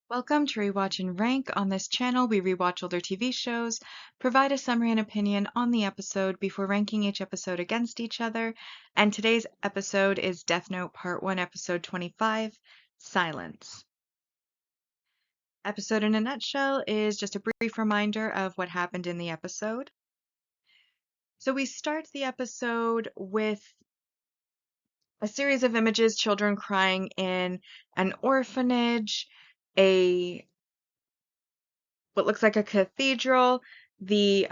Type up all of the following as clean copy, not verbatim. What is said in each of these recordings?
Welcome to Rewatch and Rank. On this channel, we rewatch older TV shows, provide a summary and opinion on the episode before ranking each episode against each other. And today's episode is Death Note Part 1, Episode 25, Silence. Episode in a nutshell is just a brief reminder of what happened in the episode. So we start the episode with a series of images, children crying in an orphanage, what looks like a cathedral, the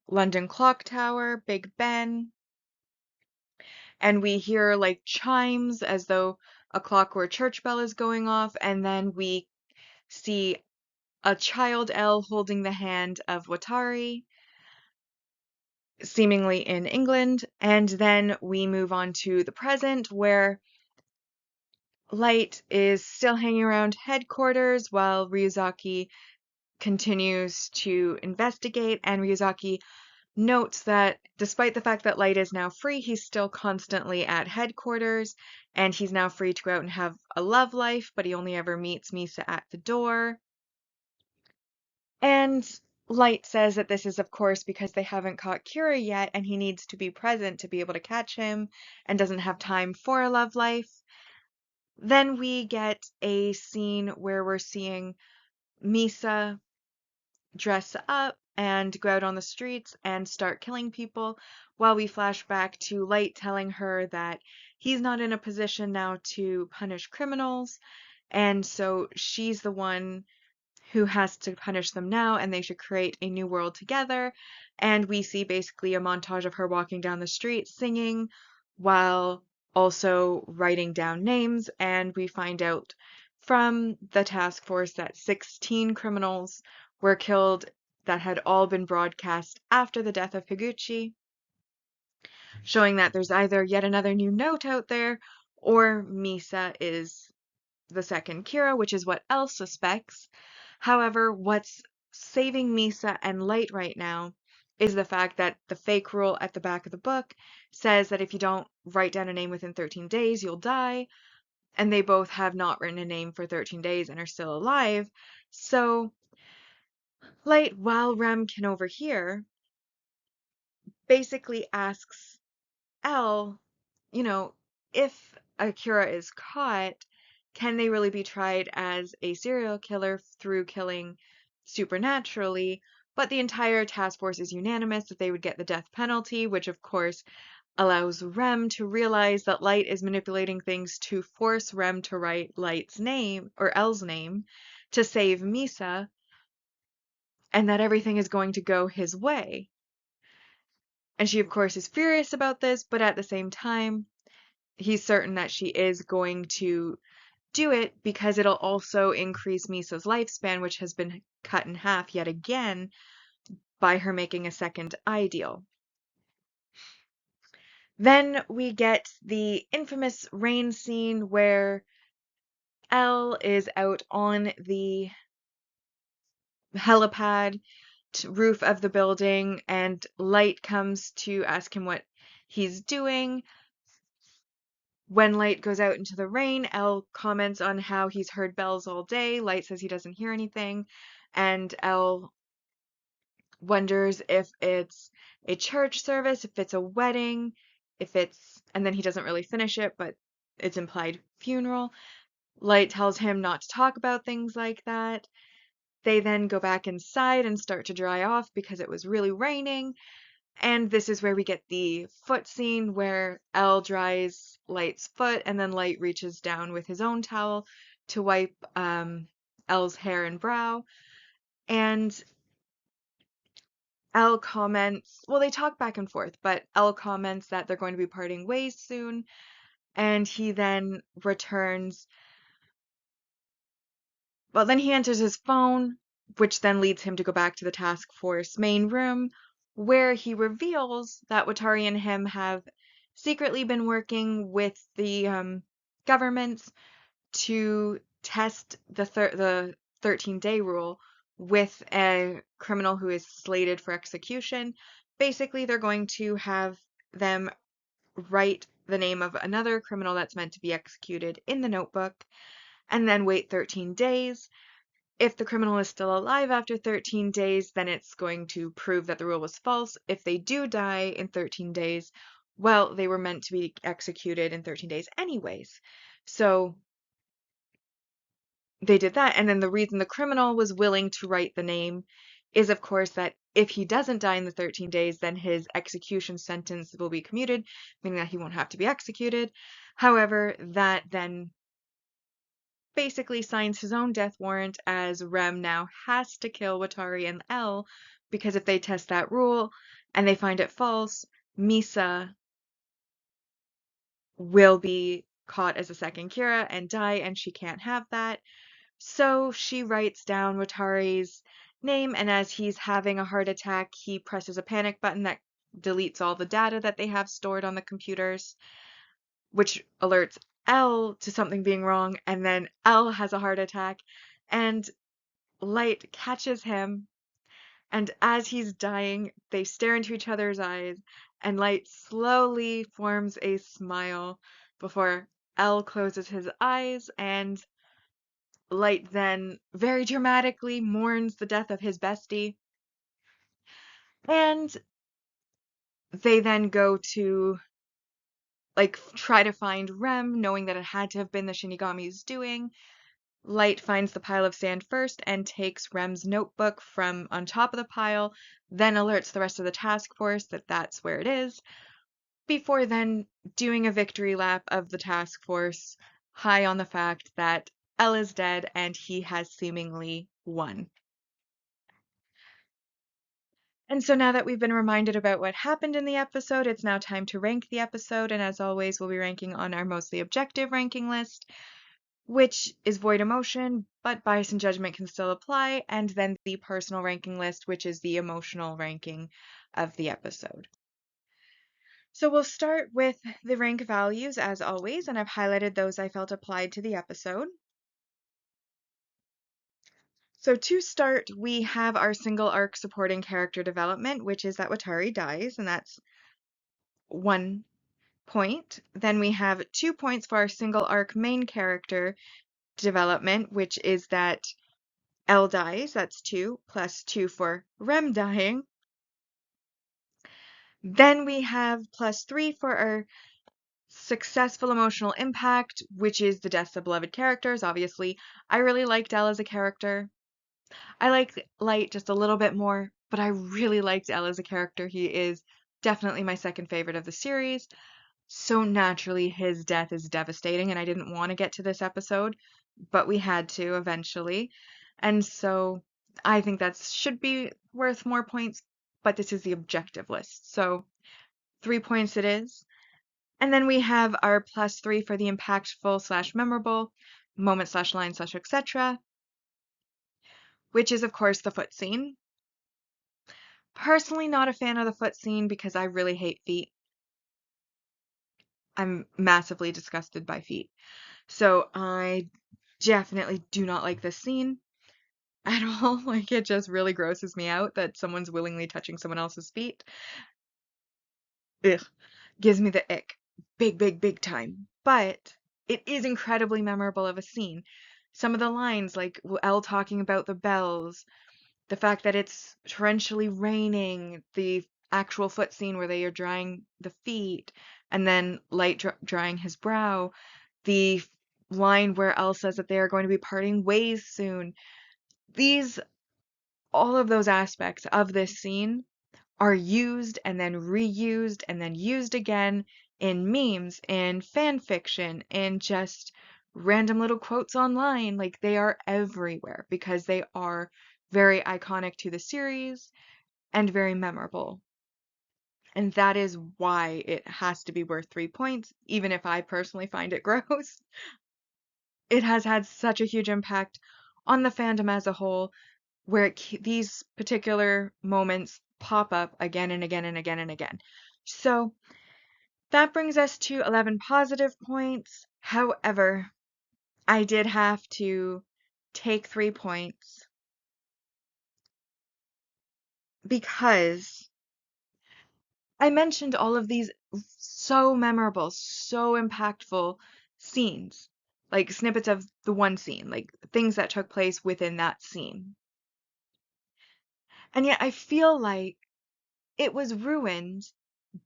London Clock Tower, Big Ben, and we hear like chimes as though a clock or a church bell is going off, and then we see a child L holding the hand of Watari, seemingly in England, and then we move on to the present where Light is still hanging around headquarters while Ryuzaki continues to investigate, and Ryuzaki notes that despite the fact that Light is now free, he's still constantly at headquarters, and he's now free to go out and have a love life, but he only ever meets Misa at the door. And Light says that this is, of course, because they haven't caught Kira yet, and he needs to be present to be able to catch him, and doesn't have time for a love life. Then we get a scene where we're seeing Misa dress up and go out on the streets and start killing people, while we flash back to Light telling her that he's not in a position now to punish criminals, and so she's the one who has to punish them now, and they should create a new world together. And we see basically a montage of her walking down the street singing while also writing down names, and we find out from the task force that 16 criminals were killed that had all been broadcast after the death of Higuchi, showing that there's either yet another new note out there or Misa is the second Kira, which is what L suspects. However, what's saving Misa and Light right now is the fact that the fake rule at the back of the book says that if you don't write down a name within 13 days, you'll die. And they both have not written a name for 13 days and are still alive. So Light, while Rem can overhear, basically asks L, if Akira is caught, can they really be tried as a serial killer through killing supernaturally? But the entire task force is unanimous that they would get the death penalty, which of course allows Rem to realize that Light is manipulating things to force Rem to write Light's name, or L's name, to save Misa, and that everything is going to go his way. And she, of course, is furious about this, but at the same time, he's certain that she is going to do it because it'll also increase Misa's lifespan, which has been cut in half yet again by her making a second ideal. Then we get the infamous rain scene where L is out on the helipad roof of the building, and Light comes to ask him what he's doing. When Light goes out into the rain, L comments on how he's heard bells all day. Light says he doesn't hear anything, and L wonders if it's a church service, if it's a wedding, and then he doesn't really finish it, but it's implied funeral. Light tells him not to talk about things like that. They then go back inside and start to dry off because it was really raining. And this is where we get the foot scene where L dries Light's foot, and then Light reaches down with his own towel to wipe L's hair and brow. And L comments, well, they talk back and forth, but L comments that they're going to be parting ways soon. And he then returns. Well, then he enters his phone, which then leads him to go back to the task force main room, where he reveals that Watari and him have secretly been working with the governments to test the 13-day rule with a criminal who is slated for execution. Basically, they're going to have them write the name of another criminal that's meant to be executed in the notebook, and then wait 13 days. If the criminal is still alive after 13 days, then it's going to prove that the rule was false. If they do die in 13 days, well, they were meant to be executed in 13 days anyways. So they did that. And then the reason the criminal was willing to write the name is, of course, that if he doesn't die in the 13 days, then his execution sentence will be commuted, meaning that he won't have to be executed. However, that then basically signs his own death warrant, as Rem now has to kill Watari and L, because if they test that rule and they find it false, Misa will be caught as a second Kira and die, and she can't have that. So she writes down Watari's name, and as he's having a heart attack, he presses a panic button that deletes all the data that they have stored on the computers, which alerts L to something being wrong, and then L has a heart attack, and Light catches him, and as he's dying, they stare into each other's eyes, and Light slowly forms a smile before L closes his eyes, and Light then very dramatically mourns the death of his bestie. And they then go to try to find Rem, knowing that it had to have been the Shinigami's doing. Light finds the pile of sand first and takes Rem's notebook from on top of the pile, then alerts the rest of the task force that that's where it is, before then doing a victory lap of the task force, high on the fact that Elle is dead and he has seemingly won. And so now that we've been reminded about what happened in the episode, it's now time to rank the episode, and as always, we'll be ranking on our mostly objective ranking list, which is void emotion, but bias and judgment can still apply, and then the personal ranking list, which is the emotional ranking of the episode. So we'll start with the rank values as always, and I've highlighted those I felt applied to the episode. So to start, we have our single arc supporting character development, which is that Watari dies, and that's 1 point. Then we have 2 points for our single arc main character development, which is that L dies, that's 2, plus 2 for Rem dying. Then we have plus 3 for our successful emotional impact, which is the deaths of beloved characters. Obviously, I really liked Elle as a character. I like Light just a little bit more, but I really liked Elle as a character. He is definitely my second favorite of the series. So naturally, his death is devastating, and I didn't want to get to this episode, but we had to eventually. And so I think that should be worth more points, but this is the objective list. So 3 points it is. And then we have our plus 3 for the impactful slash memorable, moment slash line slash etc., which is, of course, the foot scene. Personally, not a fan of the foot scene because I really hate feet. I'm massively disgusted by feet. So I definitely do not like this scene at all. Like, it just really grosses me out that someone's willingly touching someone else's feet. Ugh, gives me the ick. Big, big, big time. But it is incredibly memorable of a scene. Some of the lines, like Elle talking about the bells, the fact that it's torrentially raining, the actual foot scene where they are drying the feet, and then Light drying his brow, the line where Elle says that they are going to be parting ways soon. All of those aspects of this scene are used and then reused and then used again in memes, in fan fiction, in just random little quotes online. Like, they are everywhere because they are very iconic to the series and very memorable. And that is why it has to be worth 3 points, even if I personally find it gross. It has had such a huge impact on the fandom as a whole, where these particular moments pop up again and again and again and again. So that brings us to 11 positive points. However, I did have to take 3 points because I mentioned all of these so memorable, so impactful scenes. like snippets of the one scene, like things that took place within that scene. And yet I feel like it was ruined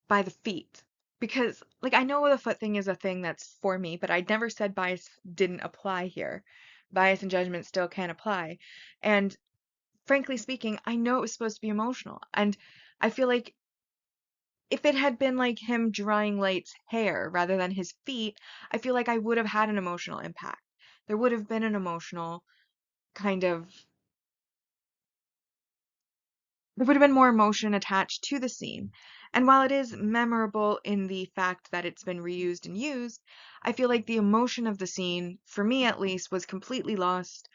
by the feet. Because, like, I know the foot thing is a thing that's for me, but I never said bias didn't apply here. Bias and judgment still can apply. And frankly speaking, I know it was supposed to be emotional. And I feel like if it had been like him drying Light's hair rather than his feet, I feel like I would have had an emotional impact. There would have been an emotional kind of, there would have been more emotion attached to the scene. And while it is memorable in the fact that it's been reused and used, I feel like the emotion of the scene, for me at least, was completely lost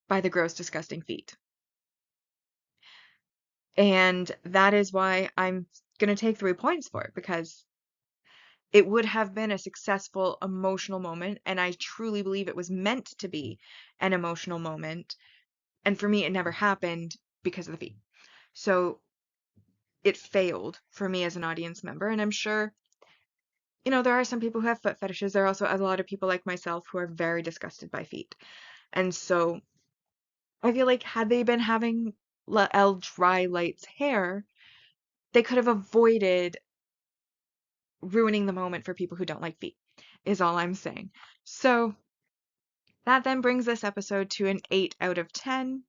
by the gross, disgusting feet. And that is why I'm going to take 3 points for it, because it would have been a successful emotional moment, and I truly believe it was meant to be an emotional moment. And for me, it never happened because of the feet. So it failed for me as an audience member, and I'm sure, there are some people who have foot fetishes. There are also a lot of people like myself who are very disgusted by feet. And so I feel like had they been having L dry Light's hair, they could have avoided ruining the moment for people who don't like feet, is all I'm saying. So that then brings this episode to an 8 out of 10,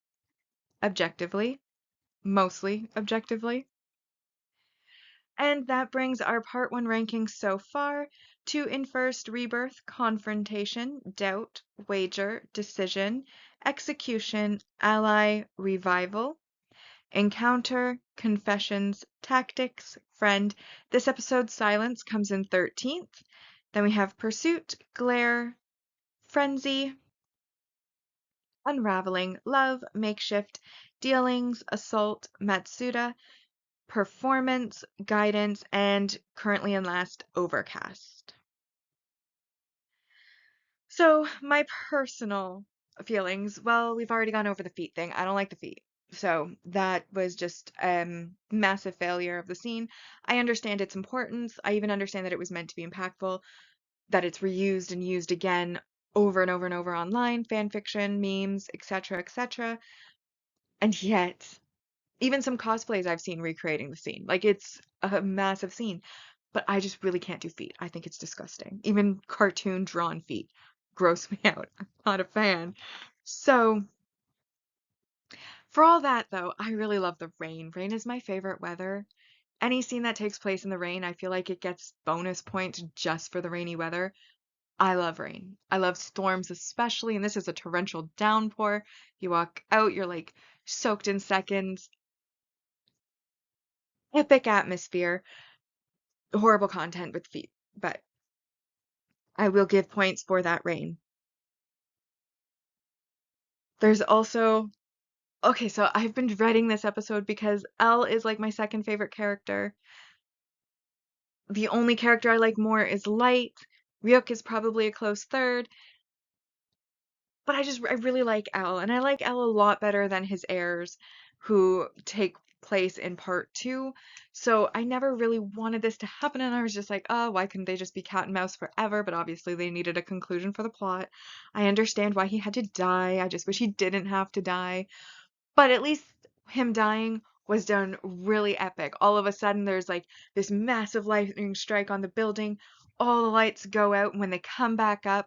objectively, mostly objectively. And that brings our part 1 rankings so far to in first rebirth, confrontation, doubt, wager, decision, execution, ally, revival, encounter, confessions, tactics, friend. This episode's silence comes in 13th. Then we have pursuit, glare, frenzy, unraveling, love, makeshift, dealings, assault, Matsuda, performance, guidance, and currently in last, overcast. So, my personal feelings, well, we've already gone over the feet thing. I don't like the feet. So, that was just massive failure of the scene. I understand its importance. I even understand that it was meant to be impactful, that it's reused and used again over and over and over online, fan fiction, memes, etc., etc. And yet, even some cosplays I've seen recreating the scene. Like, it's a massive scene, but I just really can't do feet. I think it's disgusting. Even cartoon drawn feet gross me out. I'm not a fan. So, for all that though, I really love the rain. Rain is my favorite weather. Any scene that takes place in the rain, I feel like it gets bonus points just for the rainy weather. I love rain. I love storms especially, and this is a torrential downpour. You walk out, you're like soaked in seconds. Epic atmosphere. Horrible content with feet, but I will give points for that rain. There's also, okay, so I've been dreading this episode because Elle is like my second favorite character. The only character I like more is Light. Ryuk is probably a close third, but I really like Elle, and I like Elle a lot better than his heirs who take place in part 2. So I never really wanted this to happen, and I was just like, oh, why couldn't they just be cat and mouse forever? But obviously they needed a conclusion for the plot. I understand why he had to die. I just wish he didn't have to die. But at least him dying was done really epic. All of a sudden there's like this massive lightning strike on the building. All the lights go out, and when they come back up,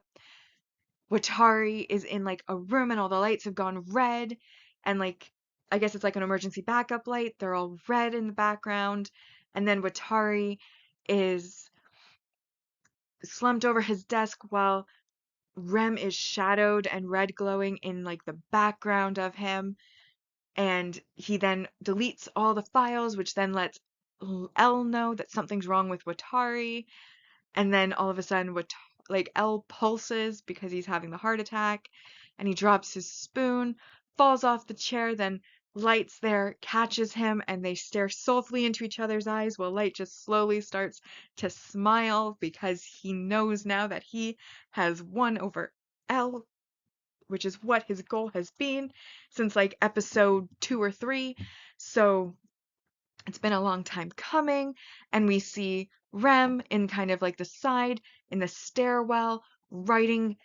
Watari is in like a room and all the lights have gone red, and like I guess it's like an emergency backup light. They're all red in the background, and then Watari is slumped over his desk while Rem is shadowed and red glowing in like the background of him, and he then deletes all the files, which then lets L know that something's wrong with Watari. And then all of a sudden, like L pulses because he's having the heart attack, and he drops his spoon, falls off the chair, then Light's there, catches him, and they stare soulfully into each other's eyes while Light just slowly starts to smile because he knows now that he has won over L, which is what his goal has been since like episode 2 or 3. So it's been a long time coming, and we see Rem in kind of like the side in the stairwell writing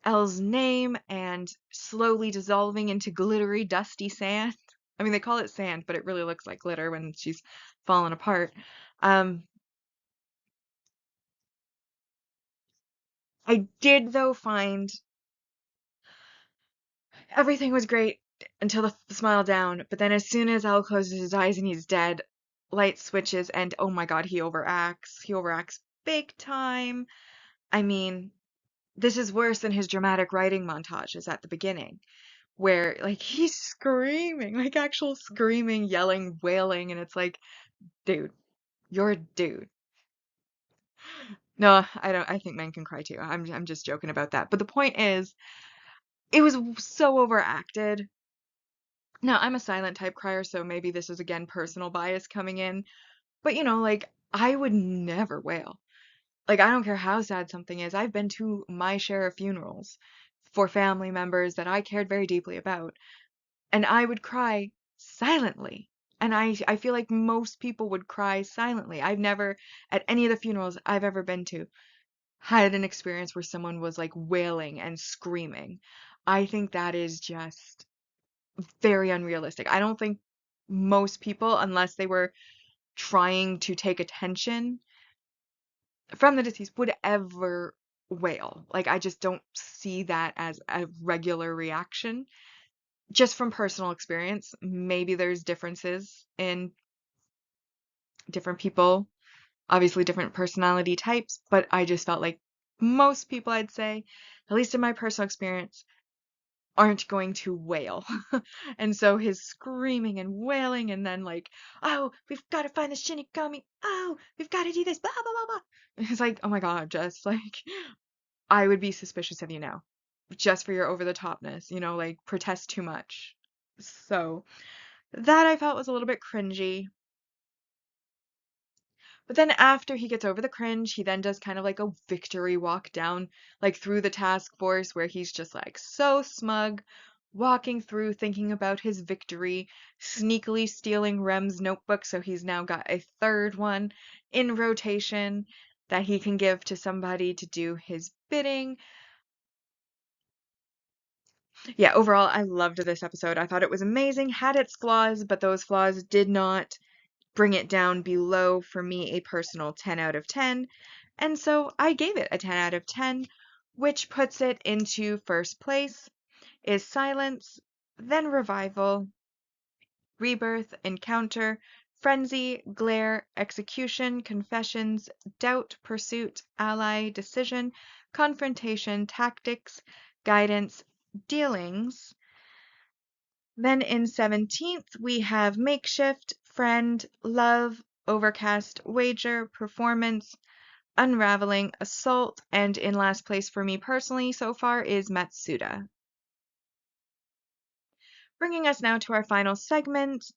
Elle's name and slowly dissolving into glittery, dusty sand. I mean, they call it sand, but it really looks like glitter when she's fallen apart. Um, I did, though, find everything was great until the smile down, but then as soon as Elle closes his eyes and he's dead, light switches, and oh my god, he overacts. He overacts big time. I mean, this is worse than his dramatic writing montages at the beginning, where like he's screaming, like actual screaming, yelling, wailing, and it's like, dude, you're a dude. No, I don't. I think men can cry too. I'm just joking about that. But the point is, it was so overacted. Now, I'm a silent type crier, so maybe this is again personal bias coming in. But like I would never wail. Like I don't care how sad something is. I've been to my share of funerals for family members that I cared very deeply about, and I would cry silently. And I feel like most people would cry silently. I've never, at any of the funerals I've ever been to, had an experience where someone was like wailing and screaming. I think that is just very unrealistic. I don't think most people, unless they were trying to take attention from the deceased, would ever wail. Like, I just don't see that as a regular reaction. Just from personal experience, maybe there's differences in different people, obviously different personality types, but I just felt like most people, I'd say, at least in my personal experience, aren't going to wail. And so his screaming and wailing and then like, oh, we've got to find the Shinigami. Oh, we've got to do this. Blah, blah, blah, blah. It's like, oh my God, just like, I would be suspicious of you now just for your over the topness, like protest too much. So that I felt was a little bit cringy. But then after he gets over the cringe, he then does kind of like a victory walk down, like through the task force where he's just like so smug, walking through thinking about his victory, sneakily stealing Rem's notebook so he's now got a third one in rotation that he can give to somebody to do his bidding. Yeah, overall, I loved this episode. I thought it was amazing, had its flaws, but those flaws did not bring it down below, for me, a personal 10 out of 10. And so I gave it a 10 out of 10, which puts it into first place is Silence, then Revival, Rebirth, Encounter, Frenzy, Glare, Execution, Confessions, Doubt, Pursuit, Ally, Decision, Confrontation, Tactics, Guidance, Dealings. Then in 17th, we have Makeshift, Friend, Love, Overcast, Wager, Performance, Unraveling, Assault, and in last place for me personally so far is Matsuda. Bringing us now to our final segment,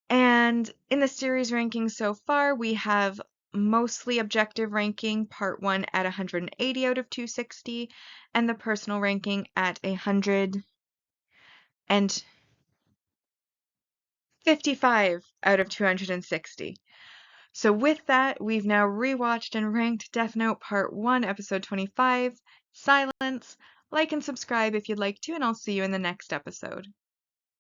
and in the series ranking so far, we have mostly objective ranking, part 1 at 180 out of 260, and the personal ranking at 155 out of 260. So with that, we've now rewatched and ranked Death Note Part 1, Episode 25, Silence. Like and subscribe if you'd like to, and I'll see you in the next episode.